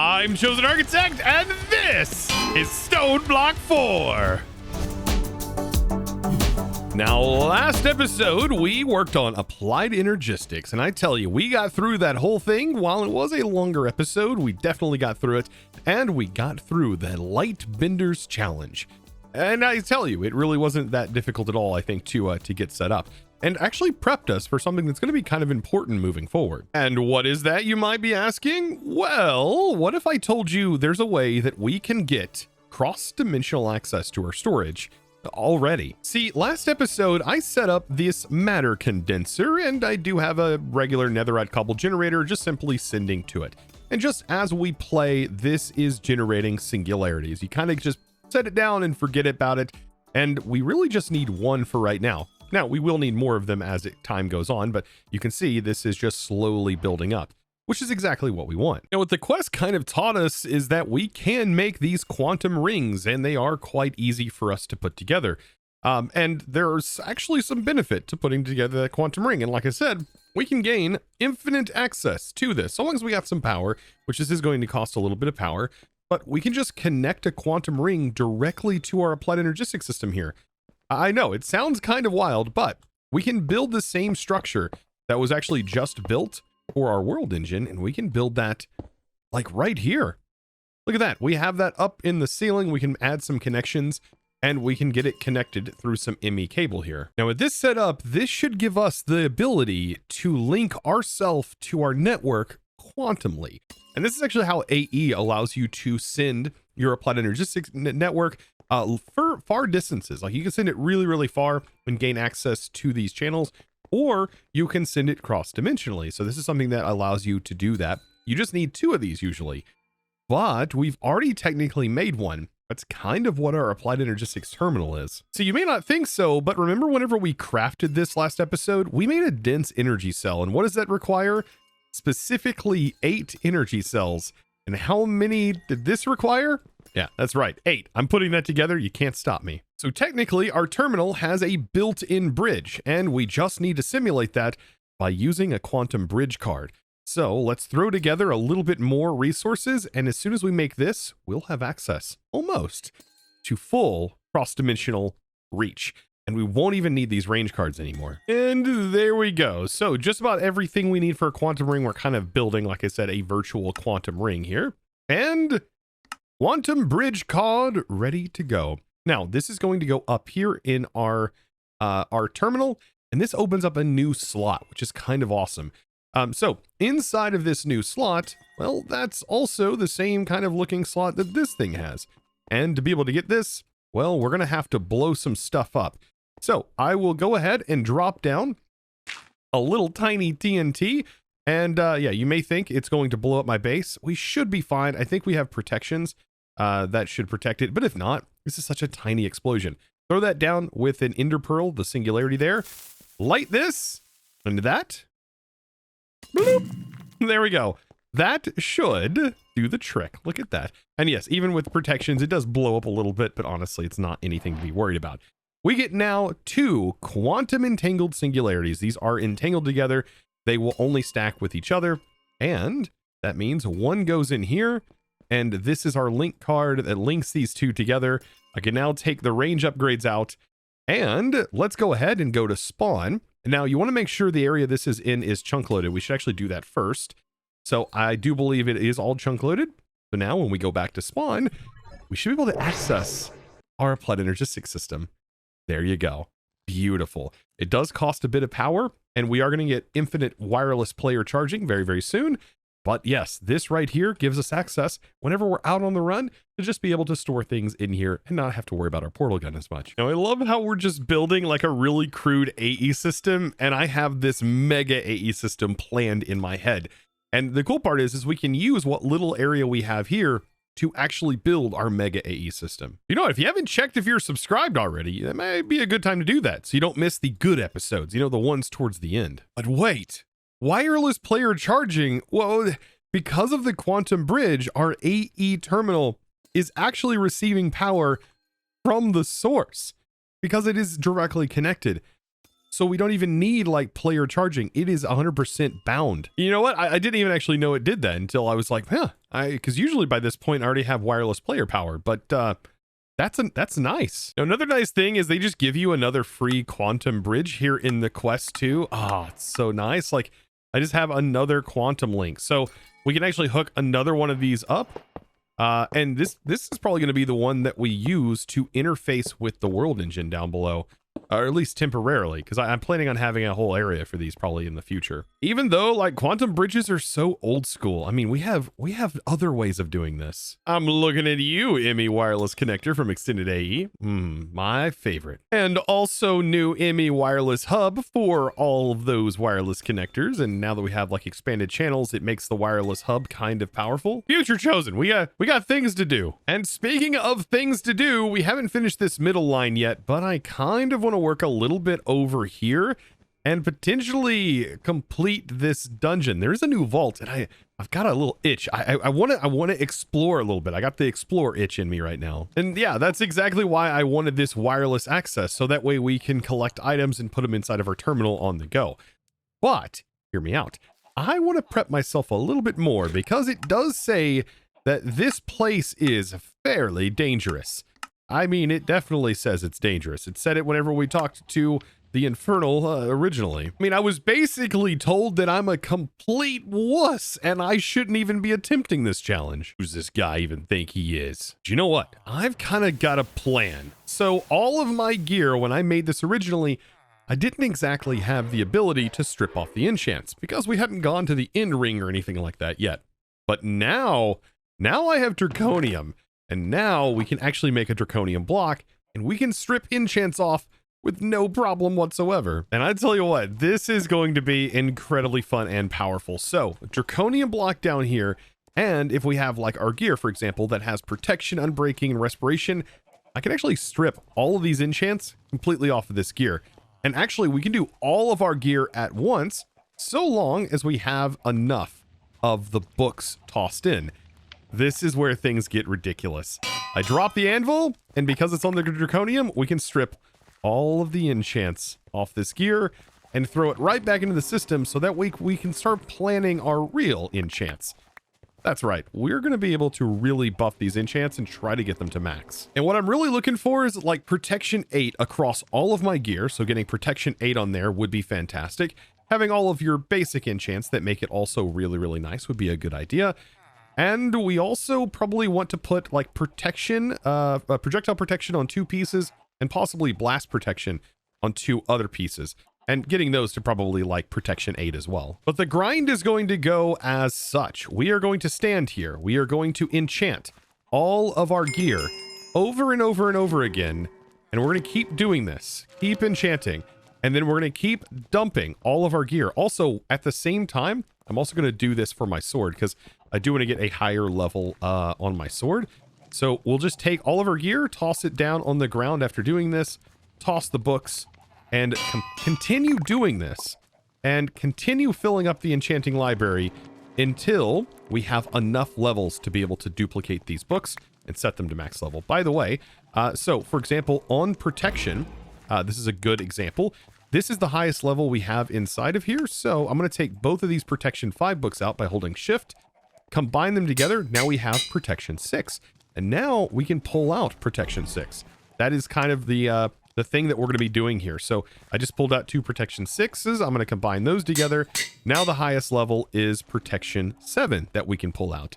I'm ChosenArchitect, and this is Stoneblock 4. Now, last episode, we worked on applied energistics, and I tell you, we got through that whole thing. While it was a longer episode, we definitely got through it, and we got through the Light Benders Challenge. And I tell you, it really wasn't that difficult at all, I think, to get set up, and actually prepped us for something that's going to be kind of important moving forward. And what is that, you might be asking? Well, what if I told you there's a way that we can get cross-dimensional access to our storage already? See, last episode, I set up this matter condenser, and I do have a regular Netherack cobble generator just simply sending to it. And just as we play, this is generating singularities. You kind of just set it down and forget about it. And we really just need one for right now. Now, we will need more of them as time goes on, but you can see this is just slowly building up, which is exactly what we want. Now, what the quest kind of taught us is that we can make these quantum rings, and they are quite easy for us to put together. And there's actually some benefit to putting together that quantum ring. And like I said, we can gain infinite access to this, so long as we got some power, which this is going to cost a little bit of power, but we can just connect a quantum ring directly to our applied energistics system here. I know it sounds kind of wild, but we can build the same structure that was actually just built for our world engine, and we can build that like right here. Look at that. We have that up in the ceiling. We can add some connections, and we can get it connected through some ME cable here. Now with this setup, this should give us the ability to link ourselves to our network quantumly. And this is actually how AE allows you to send your applied energistics network for far distances. Like you can send it really, really far and gain access to these channels, or you can send it cross-dimensionally. So this is something that allows you to do that. You just need 2 of these usually, but we've already technically made one. That's kind of what our applied energistics terminal is. So you may not think so, but remember whenever we crafted this last episode, we made a dense energy cell. And what does that require? Specifically 8 energy cells. And how many did this require? Yeah, that's right, 8. I'm putting that together. You can't stop me. So technically, our terminal has a built-in bridge, and we just need to simulate that by using a quantum bridge card. So let's throw together a little bit more resources, and as soon as we make this, we'll have access, almost, to full cross-dimensional reach. And we won't even need these range cards anymore. And there we go. So just about everything we need for a quantum ring, we're kind of building, like I said, a virtual quantum ring here. And quantum bridge card ready to go. Now, this is going to go up here in our terminal, and this opens up a new slot, which is kind of awesome. So inside of this new slot, well, that's also the same kind of looking slot that this thing has. And to be able to get this, well, we're going to have to blow some stuff up. So I will go ahead and drop down a little tiny TNT. And yeah, you may think it's going to blow up my base. We should be fine. I think we have protections that should protect it. But if not, this is such a tiny explosion. Throw that down with an ender pearl, the singularity there. Light this and that. Bloop. There we go. That should do the trick. Look at that. And yes, even with protections, it does blow up a little bit, but honestly, it's not anything to be worried about. We get now 2 quantum entangled singularities. These are entangled together. They will only stack with each other. And that means one goes in here. And this is our link card that links these 2 together. I can now take the range upgrades out. And let's go ahead and go to spawn. Now you want to make sure the area this is in is chunk loaded. We should actually do that first. So I do believe it is all chunk loaded. So now when we go back to spawn, we should be able to access our applied energistics system. There you go. Beautiful. It does cost a bit of power, and we are going to get infinite wireless player charging very, very soon. But yes, this right here gives us access whenever we're out on the run to just be able to store things in here and not have to worry about our portal gun as much. Now, I love how we're just building like a really crude AE system, and I have this mega AE system planned in my head. And the cool part is we can use what little area we have here to actually build our mega AE system. You know, if you haven't checked if you're subscribed already, that might be a good time to do that so you don't miss the good episodes, you know, the ones towards the end. But wait, wireless player charging, well, because of the quantum bridge, our AE terminal is actually receiving power from the source because it is directly connected. So we don't even need like player charging. It is 100% bound. You know what? I didn't even actually know it did that until I was like, huh, because usually by this point I already have wireless player power, but that's nice. Now, another nice thing is they just give you another free quantum bridge here in the quest too. Ah, it's so nice. Like I just have another quantum link. So we can actually hook another one of these up. And this is probably going to be the one that we use to interface with the world engine down below. Or at least temporarily, because I'm planning on having a whole area for these probably in the future. Even though like quantum bridges are so old school. I mean, we have other ways of doing this. I'm looking at you, ME wireless connector from Extended AE. My favorite. And also new ME wireless hub for all of those wireless connectors. And now that we have like expanded channels, it makes the wireless hub kind of powerful. Future Chosen, we got things to do. And speaking of things to do, we haven't finished this middle line yet, but I kind of want to work a little bit over here and potentially complete this dungeon. There's a new vault and I've got a little itch. I want to explore a little bit. I got the explore itch in me right now. And yeah, that's exactly why I wanted this wireless access, so that way we can collect items and put them inside of our terminal on the go. But hear me out. I want to prep myself a little bit more, because it does say that this place is fairly dangerous. I mean, it definitely says it's dangerous. It said it whenever we talked to the Infernal originally. I mean, I was basically told that I'm a complete wuss and I shouldn't even be attempting this challenge. Who's this guy even think he is? But you know what? I've kind of got a plan. So all of my gear, when I made this originally, I didn't exactly have the ability to strip off the enchants because we hadn't gone to the end ring or anything like that yet. But now I have Draconium. And now we can actually make a Draconium block, and we can strip enchants off with no problem whatsoever. And I tell you what, this is going to be incredibly fun and powerful. So Draconium block down here, and if we have like our gear, for example, that has protection, unbreaking, and respiration, I can actually strip all of these enchants completely off of this gear. And actually we can do all of our gear at once, so long as we have enough of the books tossed in. This is where things get ridiculous. I drop the anvil, and because it's on the Draconium, we can strip all of the enchants off this gear and throw it right back into the system, so that way we can start planning our real enchants. That's right, we're going to be able to really buff these enchants and try to get them to max. And what I'm really looking for is like protection 8 across all of my gear, so getting protection 8 on there would be fantastic. Having all of your basic enchants that make it also really, really nice would be a good idea. And we also probably want to put like protection, projectile protection on 2 pieces, and possibly blast protection on 2 other pieces, and getting those to probably like protection 8 as well. But the grind is going to go as such. We are going to stand here. We are going to enchant all of our gear over and over and over again. And we're going to keep doing this, keep enchanting. And then we're going to keep dumping all of our gear. Also, at the same time, I'm also going to do this for my sword, because I do want to get a higher level on my sword. So we'll just take all of our gear, toss it down on the ground after doing this, toss the books, and continue doing this. And continue filling up the enchanting library until we have enough levels to be able to duplicate these books and set them to max level. By the way, so for example, on protection, this is a good example. This is the highest level we have inside of here. So I'm going to take both of these protection 5 books out by holding shift, combine them together. Now we have protection 6, and now we can pull out protection 6. That is kind of the thing that we're going to be doing here. So I just pulled out 2 protection 6s. I'm going to combine those together. Now the highest level is protection 7 that we can pull out.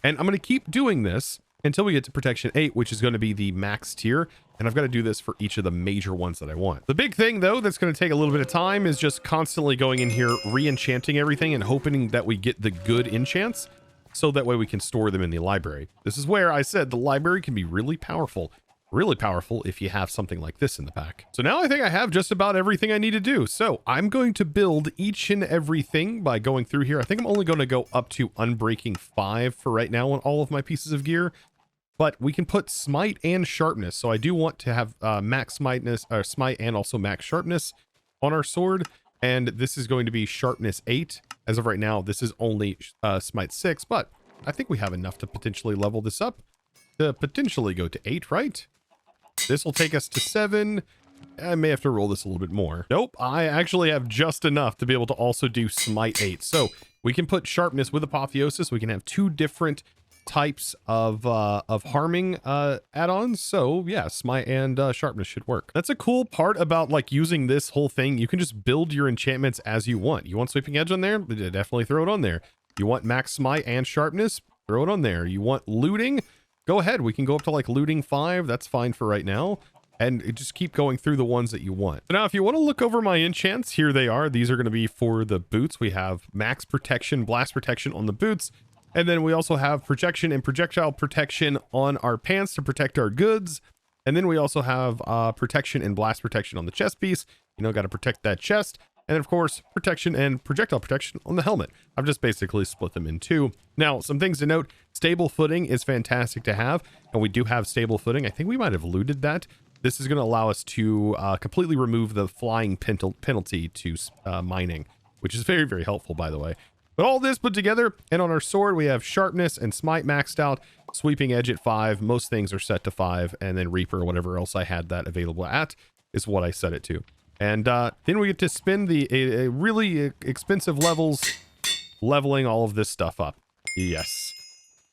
And I'm going to keep doing this until we get to protection 8, which is going to be the max tier. And I've got to do this for each of the major ones that I want. The big thing, though, that's going to take a little bit of time is just constantly going in here, re-enchanting everything and hoping that we get the good enchants, so that way we can store them in the library. This is where I said the library can be really powerful if you have something like this in the pack. So now I think I have just about everything I need to do. So I'm going to build each and everything by going through here. I think I'm only going to go up to unbreaking 5 for right now on all of my pieces of gear. But we can put smite and sharpness. So I do want to have max smite and also max sharpness on our sword. And this is going to be sharpness 8. As of right now, this is only smite 6, but I think we have enough to potentially level this up to potentially go to 8, right? This will take us to 7. I may have to roll this a little bit more. Nope, I actually have just enough to be able to also do Smite 8. So we can put Sharpness with Apotheosis. We can have 2 different types of harming add-ons. So yeah, Smite and Sharpness should work. That's a cool part about like using this whole thing. You can just build your enchantments as you want. You want Sweeping Edge on there? Definitely throw it on there. You want Max Smite and Sharpness? Throw it on there. You want Looting? Go ahead. We can go up to like Looting 5. That's fine for right now. And just keep going through the ones that you want. So now, if you want to look over my enchants, here they are. These are going to be for the boots. We have max protection, blast protection on the boots. And then we also have projection and projectile protection on our pants to protect our goods. And then we also have protection and blast protection on the chest piece. You know, got to protect that chest. And of course, protection and projectile protection on the helmet. I've just basically split them in 2. Now, some things to note. Stable footing is fantastic to have. And we do have stable footing. I think we might have looted that. This is going to allow us to completely remove the flying penalty to mining, which is very, very helpful, by the way. But all this put together, and on our sword, we have Sharpness and Smite maxed out, Sweeping Edge at 5. Most things are set to 5, and then Reaper or whatever else I had that available at is what I set it to. And then we get to spend the really expensive levels leveling all of this stuff up. Yes.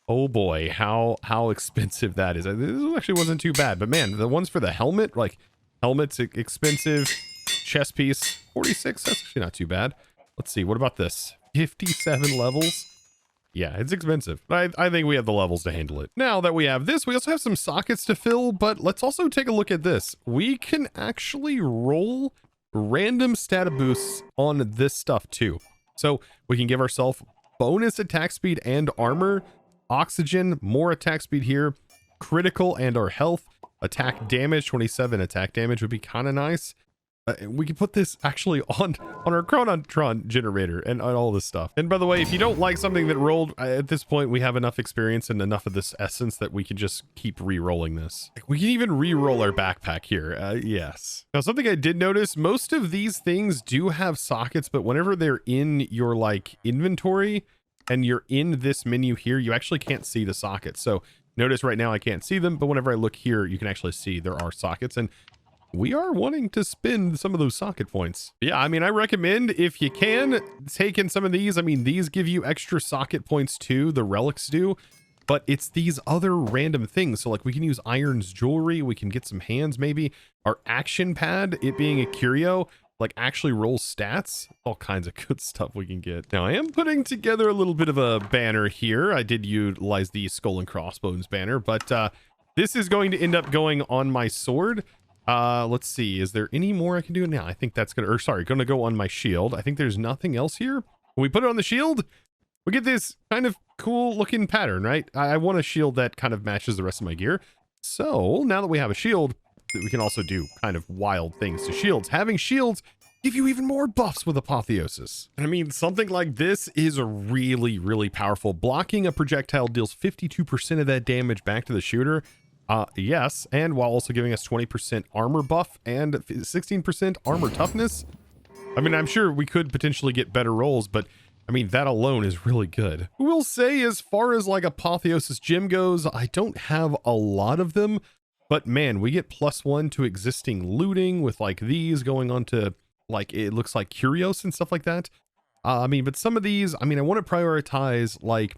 Oh boy, how expensive that is. This actually wasn't too bad, but man, the ones for the helmet, like helmet's expensive, chest piece, 46, that's actually not too bad. Let's see, what about this? 57 levels? Yeah, it's expensive, but I think we have the levels to handle it. Now that we have this, we also have some sockets to fill, but let's also take a look at this. We can actually roll random stat boosts on this stuff too. So we can give ourselves bonus attack speed and armor, oxygen, more attack speed here, critical and our health, attack damage, 27 attack damage would be kind of nice. We can put this actually on our Chronotron generator and all this stuff. And by the way, if you don't like something that rolled, at this point we have enough experience and enough of this essence that we can just keep re-rolling this. We can even re-roll our backpack here. Yes. Now, something I did notice, most of these things do have sockets, but whenever they're in your like inventory and you're in this menu here, you actually can't see the sockets. So notice right now I can't see them, but whenever I look here, you can actually see there are sockets. And we are wanting to spend some of those socket points. Yeah, I mean, I recommend if you can take in some of these. I mean, these give you extra socket points too, the relics do, but it's these other random things. So like we can use Iron's jewelry, we can get some hands maybe. Our action pad, it being a curio, like actually rolls stats, all kinds of good stuff we can get. Now I am putting together a little bit of a banner here. I did utilize the skull and crossbones banner, but this is going to end up going on my sword. Let's see, is there any more I can do now? I think that's gonna go on my shield. I think there's nothing else here. When we put it on the shield, we get this kind of cool looking pattern, right? I want a shield that kind of matches the rest of my gear. So now that we have a shield, we can also do kind of wild things to shields. Having shields give you even more buffs with Apotheosis. And I mean, something like this is really, really powerful. Blocking a projectile deals 52% of that damage back to the shooter. Yes, and while also giving us 20% armor buff and 16% armor toughness. I mean, I'm sure we could potentially get better rolls, but I mean, that alone is really good. I will say, as far as like Apotheosis gem goes, I don't have a lot of them, but man, we get +1 to existing looting with like these going on to like, it looks like curios and stuff like that. I mean, but some of these, I mean, I want to prioritize like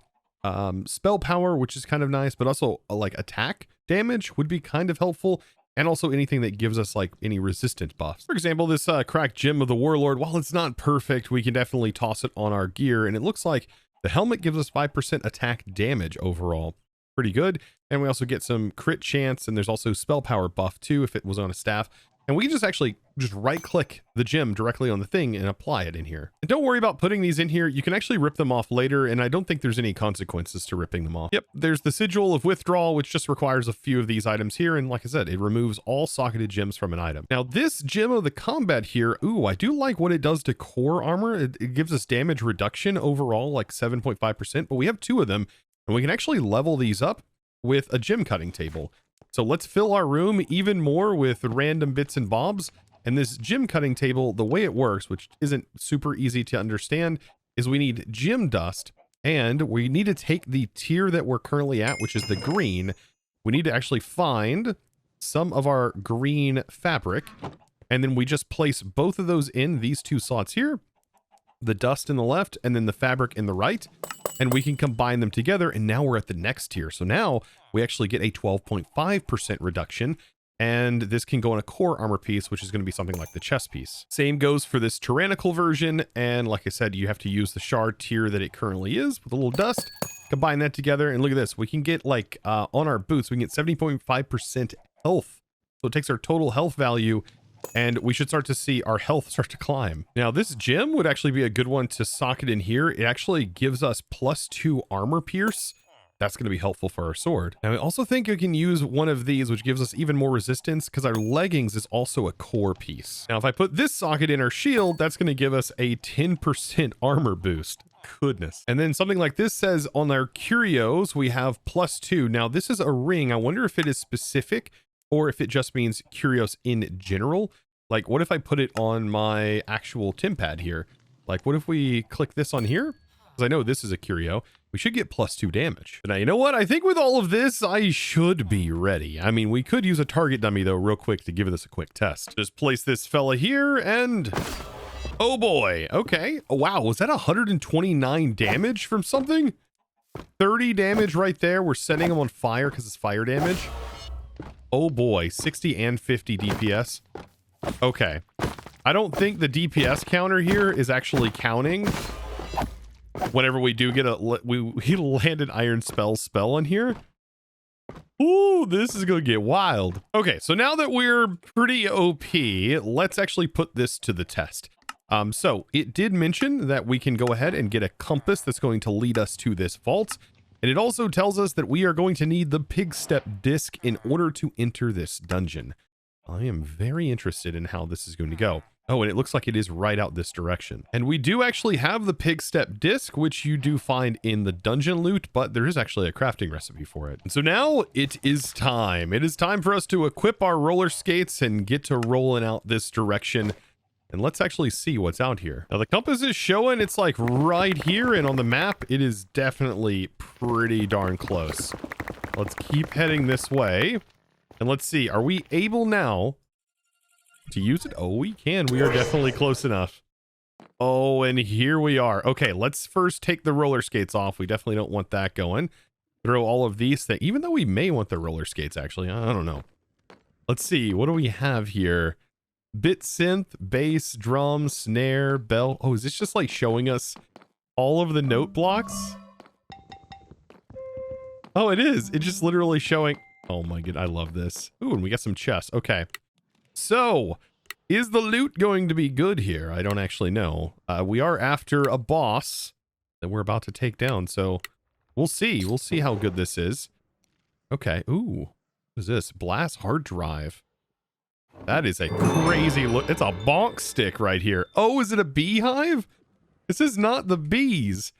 spell power, which is kind of nice, but also like attack damage would be kind of helpful, and also anything that gives us like any resistant buffs. For example, this cracked gem of the warlord, while it's not perfect, we can definitely toss it on our gear, and it looks like the helmet gives us 5% attack damage overall. Pretty good. And we also get some crit chance, and there's also spell power buff too if it was on a staff. And we can just actually just right click the gem directly on the thing and apply it in here. And don't worry about putting these in here. You can actually rip them off later, and I don't think there's any consequences to ripping them off. Yep, there's the sigil of withdrawal, which just requires a few of these items here. And like I said, it removes all socketed gems from an item. Now this gem of the combat here, ooh, I do like what it does to core armor. It gives us damage reduction overall, like 7.5%, but we have 2 of them, and we can actually level these up with a gem cutting table. So let's fill our room even more with random bits and bobs. And this gem cutting table, the way it works, which isn't super easy to understand, is we need gem dust, and we need to take the tier that we're currently at, which is the green. We need to actually find some of our green fabric, and then we just place both of those in these two slots here, the dust in the left and then the fabric in the right, and we can combine them together, and now we're at the next tier. So now we actually get a 12.5% reduction, and this can go in a core armor piece, which is going to be something like the chest piece. Same goes for this tyrannical version, and like I said, you have to use the shard tier that it currently is with a little dust, combine that together, and look at this. We can get like on our boots, we can get 70.5% health. So it takes our total health value, and we should start to see our health start to climb. Now, this gem would actually be a good one to socket in here. It actually gives us +2 armor pierce. That's going to be helpful for our sword. And I also think we can use one of these, which gives us even more resistance, because our leggings is also a core piece. Now, if I put this socket in our shield, that's going to give us a 10% armor boost. Goodness. And then something like this says on our curios, we have +2. Now, this is a ring. I wonder if it is specific, or if it just means curios in general. Like, what if I put it on my actual TimPad here? Like, what if we click this on here? Because I know this is a curio. We should get +2 damage. But now, you know what? I think with all of this, I should be ready. I mean, we could use a target dummy, though, real quick to give this a quick test. Just place this fella here, and... oh, boy. Okay. Oh, wow. Was that 129 damage from something? 30 damage right there. We're setting him on fire because it's fire damage. Oh boy, 60 and 50 DPS. Okay. I don't think the DPS counter here is actually counting. Whenever we do get he landed Iron spell on here. Ooh, this is going to get wild. Okay, so now that we're pretty OP, let's actually put this to the test. So it did mention that we can go ahead and get a compass that's going to lead us to this vault. And it also tells us that we are going to need the pig step disc in order to enter this dungeon. I am very interested in how this is going to go. Oh, and it looks like it is right out this direction. And we do actually have the pig step disc, which you do find in the dungeon loot, but there is actually a crafting recipe for it. And so now it is time. It is time for us to equip our roller skates and get to rolling out this direction. And let's actually see what's out here. Now the compass is showing it's like right here, and on the map it is definitely pretty darn close. Let's keep heading this way. And let's see, are we able now to use it? Oh, we can. We are definitely close enough. Oh, and here we are. Okay, let's first take the roller skates off. We definitely don't want that going. Throw all of these things, even though we may want the roller skates actually. I don't know. Let's see, what do we have here? Bit synth, bass, drum, snare, bell. Oh, is this just like showing us all of the note blocks? Oh, it is. It's just literally showing. Oh my god, I love this. Ooh, and we got some chests. Okay. So, is the loot going to be good here? I don't actually know. We are after a boss that we're about to take down, so we'll see. We'll see how good this is. Okay. Ooh, what is this? Blast hard drive. That is a crazy look. It's a bonk stick right here. Oh, is it a beehive? This is not the bees.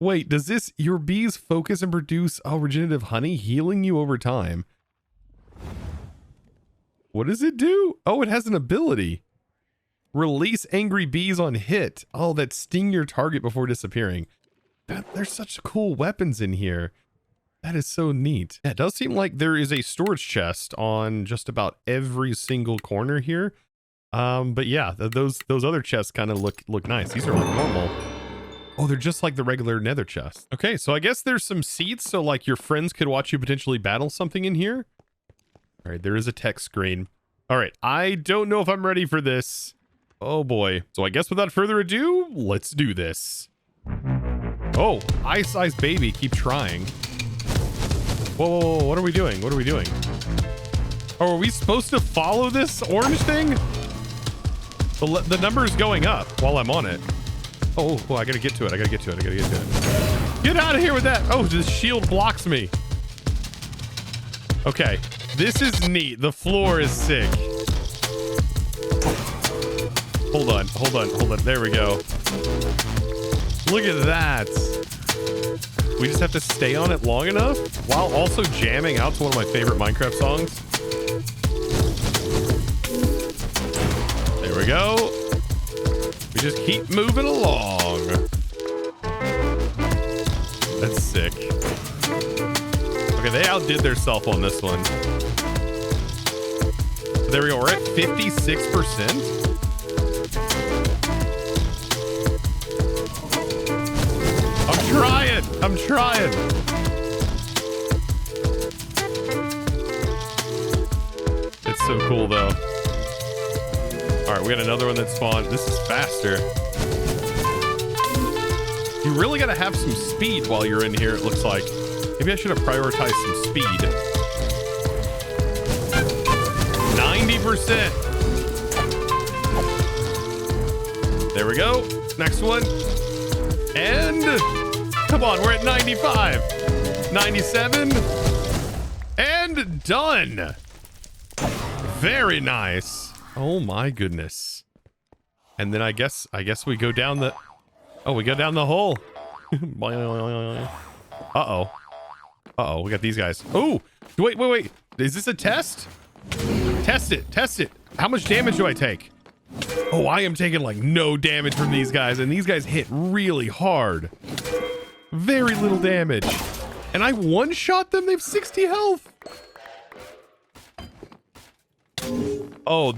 Wait, does this, your bees focus and produce regenerative honey, healing you over time? What does it do? Oh, it has an ability. Release angry bees on hit. Oh, that sting your target before disappearing. There's such cool weapons in here. That is so neat. Yeah, it does seem like there is a storage chest on just about every single corner here. But yeah, those other chests kind of look nice. These are like normal. Oh, they're just like the regular nether chest. Okay, so I guess there's some seats, so like your friends could watch you potentially battle something in here. All right, there is a text screen. All right, I don't know if I'm ready for this. Oh boy. So I guess without further ado, let's do this. Oh, Ice Ice Baby, keep trying. Whoa, whoa, whoa, what are we doing? What are we doing? Oh, are we supposed to follow this orange thing? The number is going up while I'm on it. Oh, I gotta get to it. I gotta get to it. Get out of here with that. Oh, this shield blocks me. Okay, this is neat. The floor is sick. Hold on. There we go. Look at that. We just have to stay on it long enough while also jamming out to one of my favorite Minecraft songs. There we go. We just keep moving along. That's sick. Okay, they outdid themselves on this one. There we go. We're at 56%. I'm trying. It's so cool though. All right, we got another one that spawned. This is faster. You really got to have some speed while you're in here, it looks like. Maybe I should have prioritized some speed. 90%. There we go. Next one. And come on, we're at 95. 97. And done. Very nice. Oh my goodness. And then I guess we go down the... Oh, we go down the hole. Uh-oh. Uh-oh, we got these guys. Oh, wait. Is this a test? Test it. How much damage do I take? Oh, I am taking like no damage from these guys, and these guys hit really hard. Very little damage. And I one-shot them? They have 60 health. Oh,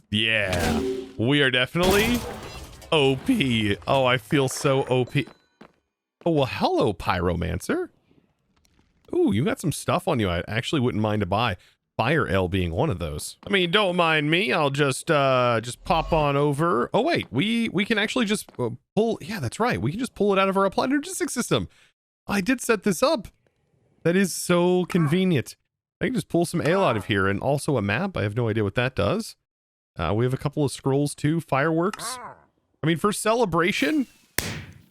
yeah. We are definitely OP. Oh, I feel so OP. Oh, well, hello, Pyromancer. Ooh, you got some stuff on you I actually wouldn't mind to buy. Fire Ale being one of those. I mean, don't mind me. I'll just pop on over. Oh, wait, we can actually just pull. Yeah, that's right. We can just pull it out of our Applied Energistics system. I did set this up. That is so convenient. I can just pull some ale out of here, and also a map. I have no idea what that does. We have a couple of scrolls too. Fireworks. I mean, for celebration,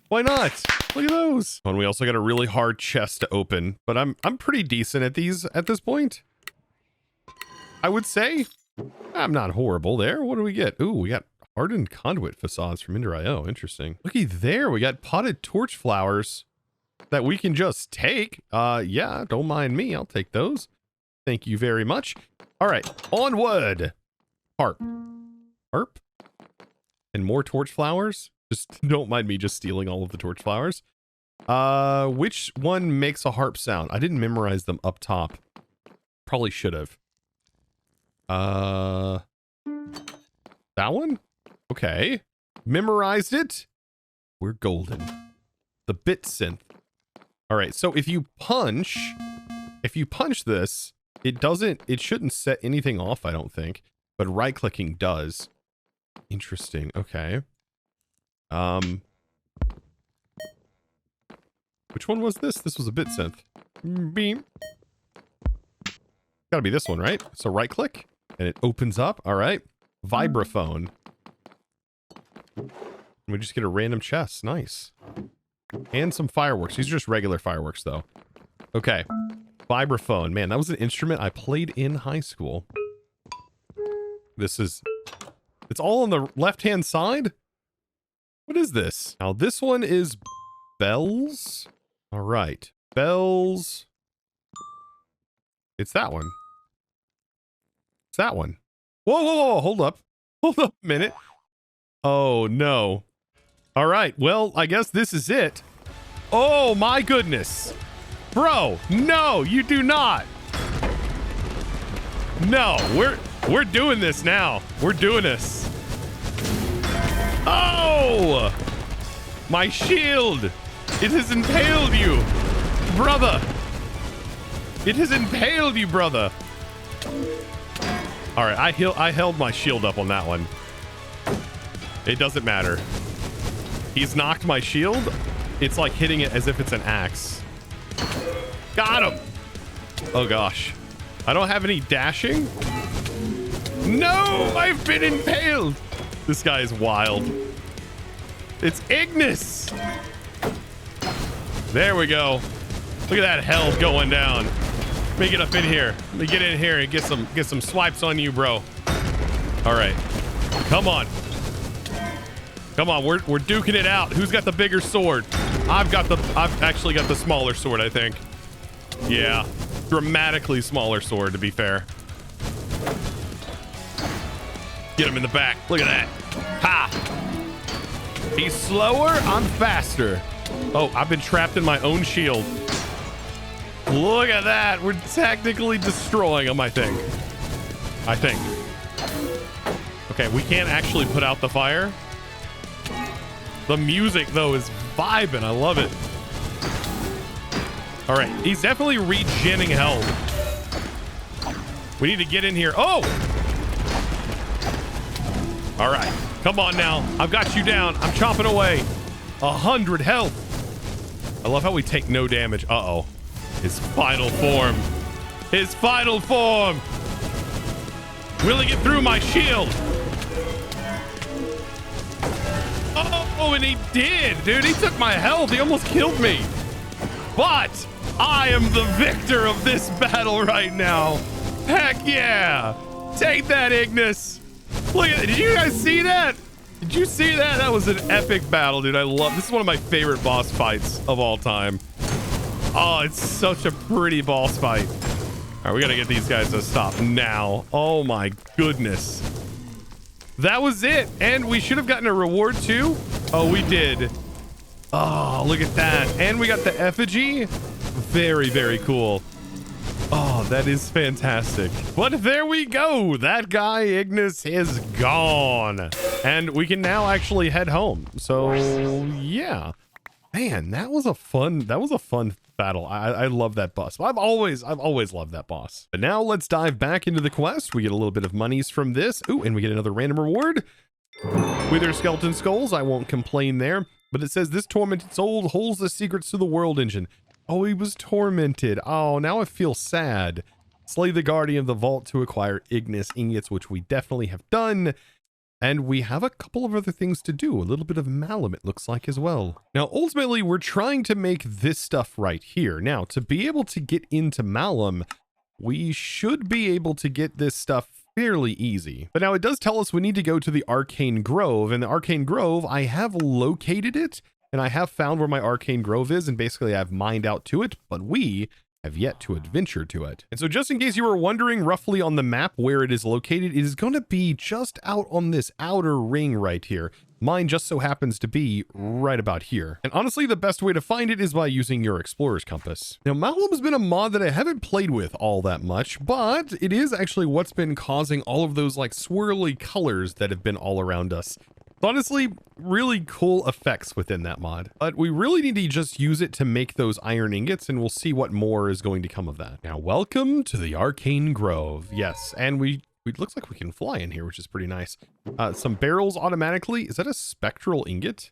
why not? Look at those. And we also got a really hard chest to open, but I'm pretty decent at these at this point. I would say I'm not horrible there. What do we get? Ooh, we got hardened conduit facades from Ender.io. Interesting. Looky there. We got potted torch flowers that we can just take. Yeah, don't mind me. I'll take those. Thank you very much. All right, onward. Harp. And more torch flowers. Just don't mind me just stealing all of the torch flowers. Which one makes a harp sound? I didn't memorize them up top. Probably should have. That one? Okay. Memorized it. We're golden. The bit synth. All right, so if you punch this, it shouldn't set anything off, I don't think, but right clicking does. Interesting. Okay. Which one was this? This was a bit synth. Beam. Gotta be this one, right? So right click and it opens up. All right. Vibraphone. We just get a random chest. Nice. And some fireworks. These are just regular fireworks though. Okay. Vibraphone. Man, that was an instrument I played in high school. It's all on the left-hand side? What is this? Now this one is bells. All right. Bells. It's that one. It's that one. Whoa. Hold up a minute. Oh no. All right. Well, I guess this is it. Oh my goodness. Bro, no, you do not. No, we're doing this now. We're doing this. Oh! My shield! It has impaled you! Brother! It has impaled you, brother! Alright, I held my shield up on that one. It doesn't matter. He's knocked my shield. It's like hitting it as if it's an axe. Got him! Oh gosh. I don't have any dashing. No! I've been impaled! This guy is wild. It's Ignis! There we go. Look at that health going down. Let me get up in here. Let me get in here and get some swipes on you, bro. All right. Come on. Come on, we're duking it out. Who's got the bigger sword? I've actually got the smaller sword, I think. Yeah. Dramatically smaller sword, to be fair. Get him in the back. Look at that. Ha! He's slower, I'm faster. Oh, I've been trapped in my own shield. Look at that. We're technically destroying him, I think. Okay, we can't actually put out the fire. The music, though, is vibing. I love it. All right, he's definitely regenning health. We need to get in here. Oh! All right, come on now. I've got you down. I'm chopping away. 100 health. I love how we take no damage. Uh-oh. His final form. His final form. Will he get through my shield? Oh, and he did, dude. He took my health. He almost killed me. But I am the victor of this battle right now. Heck yeah. Take that, Ignis. Look at it. Did you guys see that? Did you see that? That was an epic battle, dude. I love this. Is one of my favorite boss fights of all time. Oh, it's such a pretty boss fight. All right, we got to get these guys to stop now. Oh my goodness. That was it. And we should have gotten a reward too. Oh, we did. Oh, look at that. And we got the effigy. Very, very cool. Oh, that is fantastic. But there we go. That guy, Ignis, is gone. And we can now actually head home. So, yeah. Man, that was a fun battle. I love that boss. I've always loved that boss. But now let's dive back into the quest. We get a little bit of monies from this. Ooh, and we get another random reward. Wither skeleton skulls. I won't complain there. But it says this tormented soul holds the secrets to the world engine. Oh, he was tormented. Oh, now I feel sad. Slay the guardian of the vault to acquire Ignis ingots, which we definitely have done. And we have a couple of other things to do. A little bit of malum, it looks like, as well. Now, ultimately, we're trying to make this stuff right here. Now, to be able to get into malum, we should be able to get this stuff fairly easy. But now it does tell us we need to go to the Arcane Grove. And the Arcane Grove, I have located it. And I have found where my Arcane Grove is. And basically, I've mined out to it. But we have yet to adventure to it. And so just in case you were wondering roughly on the map where it is located, it is going to be just out on this outer ring right here. Mine just so happens to be right about here. And honestly, the best way to find it is by using your explorer's compass. Now, malum has been a mod that I haven't played with all that much, but it is actually what's been causing all of those like swirly colors that have been all around us. Honestly, really cool effects within that mod, but we really need to just use it to make those iron ingots, and we'll see what more is going to come of that. Now, welcome to the Arcane Grove. Yes, and it looks like we can fly in here, which is pretty nice. Some barrels automatically. Is that a spectral ingot?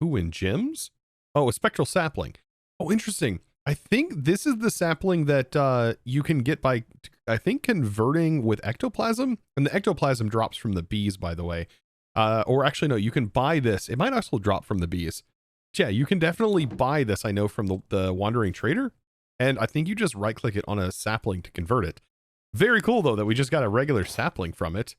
Ooh, and gems? Oh, a spectral sapling. Oh, interesting. I think this is the sapling that you can get by, I think, converting with ectoplasm, and the ectoplasm drops from the bees, by the way. Or actually, no, you can buy this. It might also drop from the bees. But yeah, you can definitely buy this, I know, from the Wandering Trader. And I think you just right-click it on a sapling to convert it. Very cool, though, that we just got a regular sapling from it.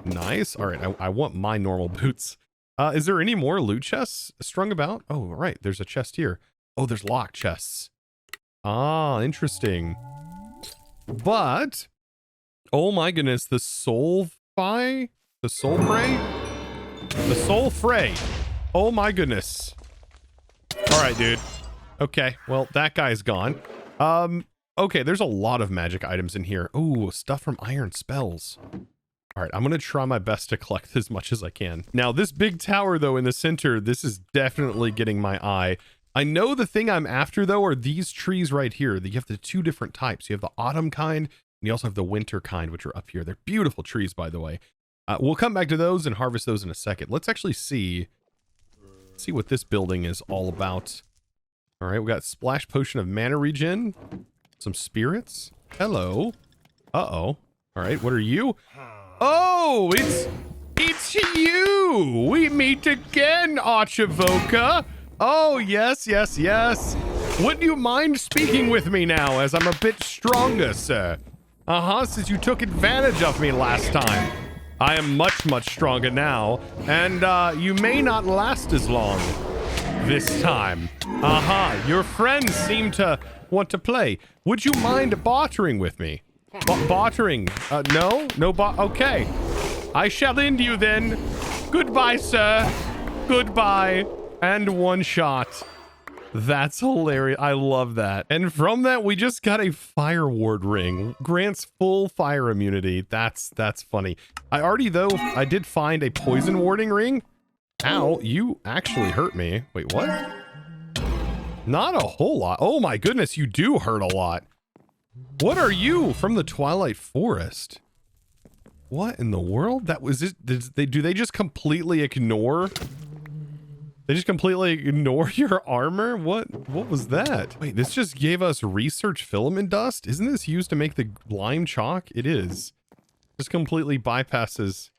Nice. All right, I want my normal boots. Is there any more loot chests strung about? Oh, right, there's a chest here. Oh, there's locked chests. Ah, interesting. But, oh my goodness, the soul fray? The soul fray? The soul fray. Oh my goodness. All right, dude. Okay, well, that guy's gone. Okay, there's a lot of magic items in here. Ooh, stuff from iron spells. All right, I'm going to try my best to collect as much as I can. Now, this big tower, though, in the center, this is definitely getting my eye. I know the thing I'm after, though, are these trees right here. You have the two different types. You have the autumn kind, and you also have the winter kind, which are up here. They're beautiful trees, by the way. We'll come back to those and harvest those in a second. Let's actually see what this building is all about. All right, we got splash potion of mana regen, some spirits. Hello. Uh-oh. All right, what are you? Oh, it's you. We meet again, Archivoka. Oh, yes, yes, yes. Wouldn't you mind speaking with me now, as I'm a bit stronger, sir? Since you took advantage of me last time. I am much, much stronger now, and you may not last as long this time. Your friends seem to want to play. Would you mind bartering with me? Bartering? No? Okay. I shall end you then. Goodbye, sir. Goodbye. And one shot. That's hilarious. I love that. And from that, we just got a fire ward ring. Grants full fire immunity. That's funny. I did find a poison warding ring. Ow, you actually hurt me. Wait, what? Not a whole lot. Oh my goodness, you do hurt a lot. What are you from the Twilight Forest? What in the world? That was it. Do they just completely ignore? They just completely ignore your armor? What was that? Wait, this just gave us research filament dust? Isn't this used to make the lime chalk? It is. Just completely bypasses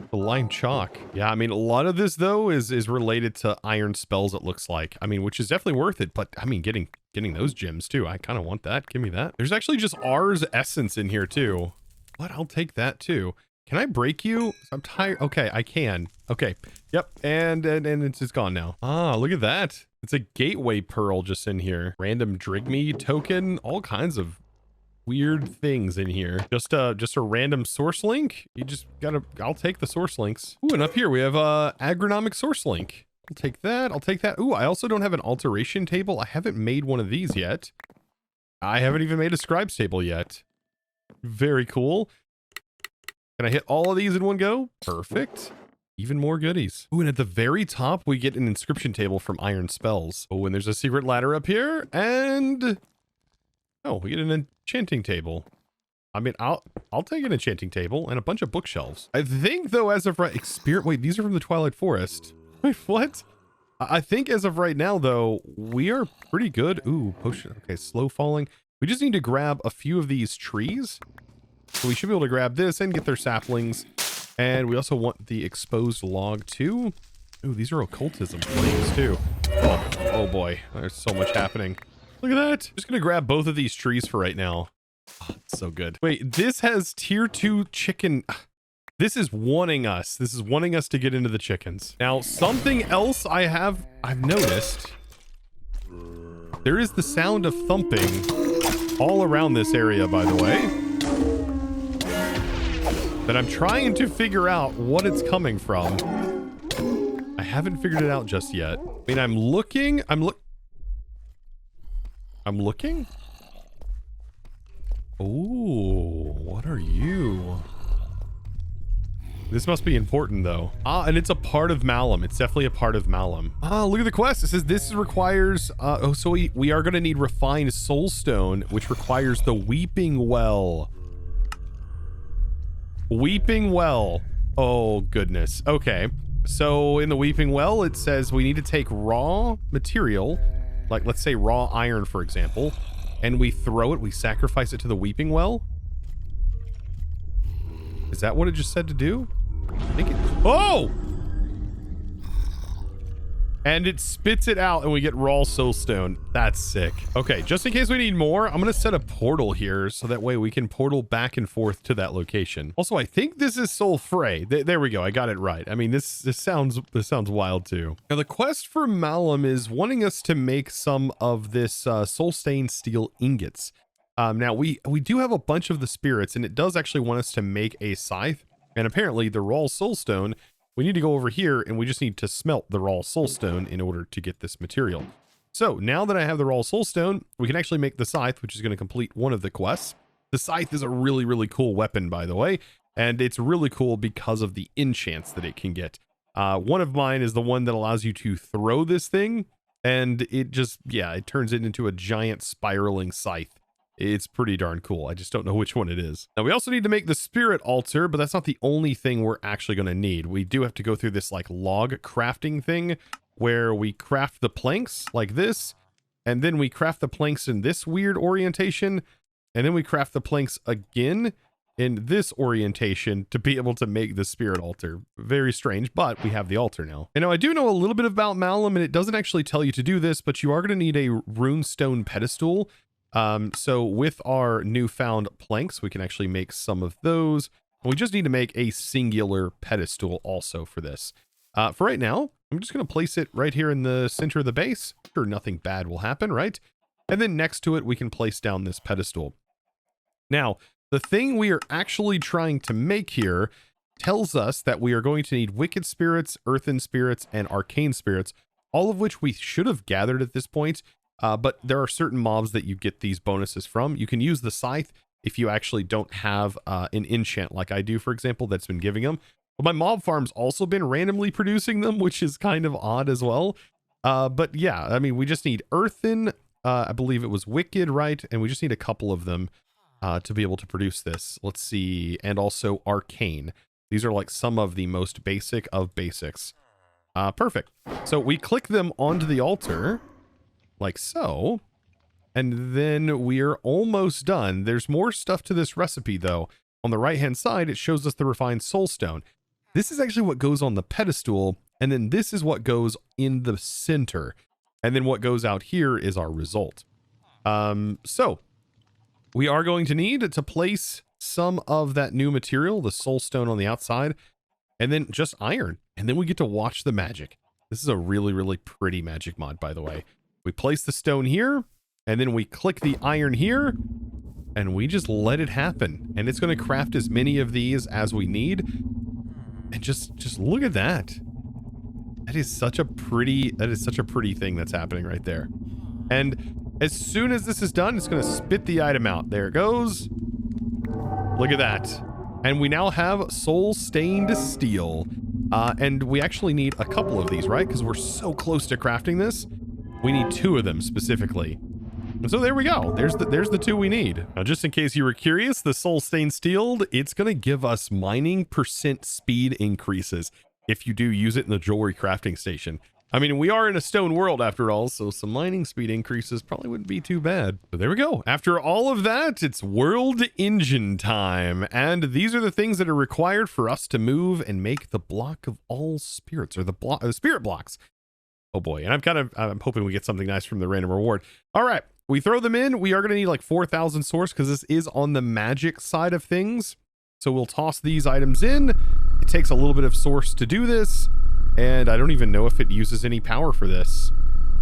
the lime chalk. Yeah, I mean, a lot of this though is related to iron spells, it looks like. I mean, which is definitely worth it, but I mean, getting those gems too. I kind of want that. Give me that. There's actually just R's essence in here too. What? I'll take that too. Can I break you? I'm tired. Okay, I can. Okay. Yep. And it's gone now. Ah, look at that. It's a gateway pearl just in here. Random Drigme token. All kinds of weird things in here. Just a random source link. You just gotta, I'll take the source links. Ooh, and up here we have a agronomic source link. I'll take that. I'll take that. Ooh, I also don't have an alteration table. I haven't made one of these yet. I haven't even made a scribes table yet. Very cool. Can I hit all of these in one go? Perfect. Even more goodies. Ooh, and at the very top, we get an inscription table from Iron Spells. Oh, and there's a secret ladder up here, and oh, we get an enchanting table. I mean, I'll take an enchanting table and a bunch of bookshelves. I think though, as of right, wait, these are from the Twilight Forest. Wait, what? I think as of right now though, we are pretty good. Ooh, potion. Okay, slow falling. We just need to grab a few of these trees. So we should be able to grab this and get their saplings. And we also want the exposed log too. Ooh, these are occultism flames too. Oh boy, there's so much happening. Look at that. Just gonna grab both of these trees for right now. Oh, it's so good. Wait, this has tier 2 chicken. This is wanting us. This is wanting us to get into the chickens. Now, something else I've noticed. There is the sound of thumping all around this area, by the way. But I'm trying to figure out what it's coming from. I haven't figured it out just yet. I mean, I'm looking. Ooh, what are you? This must be important though. Ah, and it's a part of Malum. It's definitely a part of Malum. Ah, look at the quest. It says this requires, so we are going to need refined soulstone, which requires the weeping well. Weeping well. Oh goodness. Okay. So in the weeping well, it says we need to take raw material, like let's say raw iron, for example, and we throw it, we sacrifice it to the weeping well. Is that what it just said to do? I think it, oh! And it spits it out and we get raw soulstone. That's sick. Okay, just in case we need more, I'm gonna set a portal here so that way we can portal back and forth to that location. Also, I think this is Soul Fray. There we go, I got it right. I mean, this sounds wild too. Now the quest for Malum is wanting us to make some of this soul stained steel ingots. Now we do have a bunch of the spirits, and it does actually want us to make a scythe, and apparently the raw soulstone, we need to go over here and we just need to smelt the raw soulstone in order to get this material. So now that I have the raw soulstone, we can actually make the scythe, which is going to complete one of the quests. The scythe is a really, really cool weapon, by the way, and it's really cool because of the enchants that it can get. One of mine is the one that allows you to throw this thing, and it just, yeah, it turns it into a giant spiraling scythe. It's pretty darn cool. I just don't know which one it is. Now we also need to make the spirit altar, but that's not the only thing we're actually going to need. We do have to go through this like log crafting thing where we craft the planks like this, and then we craft the planks in this weird orientation, and then we craft the planks again in this orientation to be able to make the spirit altar. Very strange, but we have the altar now. And now I do know a little bit about Malum, and it doesn't actually tell you to do this, but you are going to need a runestone pedestal. So with our newfound planks, we can actually make some of those. We just need to make a singular pedestal also for this. For right now, I'm just going to place it right here in the center of the base. Sure, nothing bad will happen, right? And then next to it, we can place down this pedestal. Now, the thing we are actually trying to make here tells us that we are going to need wicked spirits, earthen spirits, and arcane spirits, all of which we should have gathered at this point. But there are certain mobs that you get these bonuses from. You can use the scythe if you actually don't have an enchant like I do, for example, that's been giving them. But my mob farm's also been randomly producing them, which is kind of odd as well. But yeah, I mean, we just need earthen. I believe it was wicked, right? And we just need a couple of them to be able to produce this. Let's see. And also arcane. These are like some of the most basic of basics. Perfect. So we click them onto the altar like so. And then we're almost done. There's more stuff to this recipe though. On the right hand side, it shows us the refined soulstone. This is actually what goes on the pedestal. And then this is what goes in the center. And then what goes out here is our result. So we are going to need to place some of that new material, the soulstone on the outside, and then just iron. And then we get to watch the magic. This is a really, really pretty magic mod, by the way. We place the stone here, and then we click the iron here, and we just let it happen. And it's going to craft as many of these as we need. And just look at that. That is such a pretty thing that's happening right there. And as soon as this is done, it's going to spit the item out. There it goes. Look at that. And we now have soul stained steel. And we actually need a couple of these, right? Because we're so close to crafting this. We need 2 of them specifically. And so there we go. There's the 2 we need. Now, just in case you were curious, the soul stained steel, it's going to give us mining % speed increases if you do use it in the jewelry crafting station. I mean, we are in a stone world after all, so some mining speed increases probably wouldn't be too bad. So there we go. After all of that, it's world engine time. And these are the things that are required for us to move and make the block of all spirits, or the spirit blocks. Oh boy. And I'm hoping we get something nice from the random reward. All right. We throw them in. We are going to need like 4,000 source because this is on the magic side of things. So we'll toss these items in. It takes a little bit of source to do this. And I don't even know if it uses any power for this.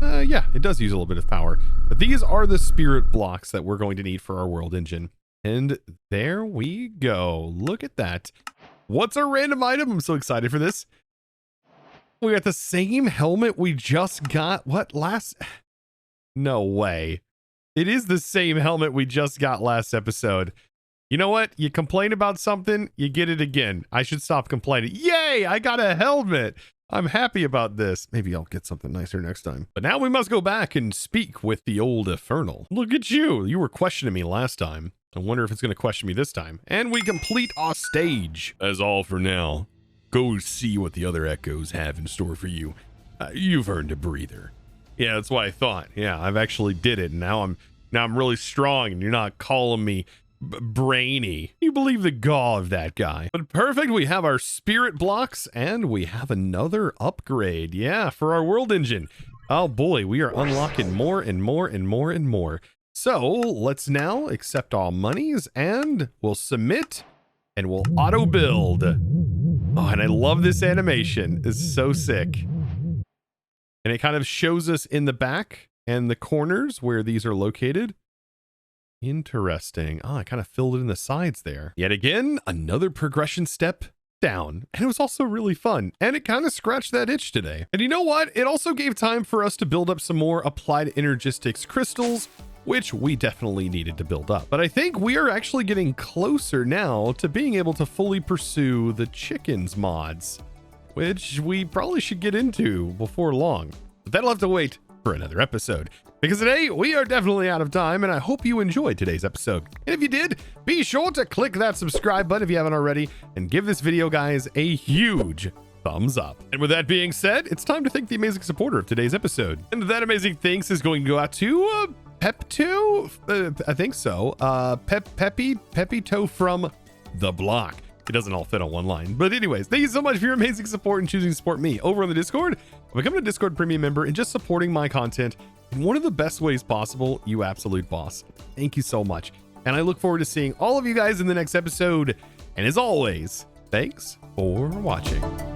Yeah, it does use a little bit of power. But these are the spirit blocks that we're going to need for our world engine. And there we go. Look at that. What's our random item? I'm so excited for this. We got the same helmet we just got. What last? No way. It is the same helmet we just got last episode. You know what? You complain about something, you get it again. I should stop complaining. Yay! I got a helmet. I'm happy about this. Maybe I'll get something nicer next time. But now we must go back and speak with the old Infernal. Look at you. You were questioning me last time. I wonder if it's going to question me this time. And we complete our stage. That's all for now. Go see what the other echoes have in store for you. You've earned a breather. Yeah, that's what I thought. Yeah, I've actually did it. And now I'm really strong, and you're not calling me brainy. You believe the gall of that guy. But perfect. We have our spirit blocks, and we have another upgrade. Yeah, for our world engine. Oh boy, we are unlocking more and more and more and more. So let's now accept all monies, and we'll submit, and we'll auto build. Oh, and I love this animation. It's so sick. And it kind of shows us in the back and the corners where these are located. Interesting. Oh, I kind of filled it in the sides there. Yet again, another progression step down. And it was also really fun. And it kind of scratched that itch today. And you know what? It also gave time for us to build up some more applied Energistics crystals, which we definitely needed to build up. But I think we are actually getting closer now to being able to fully pursue the chickens mods, which we probably should get into before long. But that'll have to wait for another episode, because today we are definitely out of time, and I hope you enjoyed today's episode. And if you did, be sure to click that subscribe button if you haven't already, and give this video, guys, a huge thumbs up. And with that being said, it's time to thank the amazing supporter of today's episode. And that amazing thanks is going to go out to Pep2? I think so. Pepito from The Block. It doesn't all fit on one line. But anyways, thank you so much for your amazing support and choosing to support me over on the Discord, becoming a Discord premium member, and just supporting my content in one of the best ways possible, you absolute boss. Thank you so much. And I look forward to seeing all of you guys in the next episode. And as always, thanks for watching.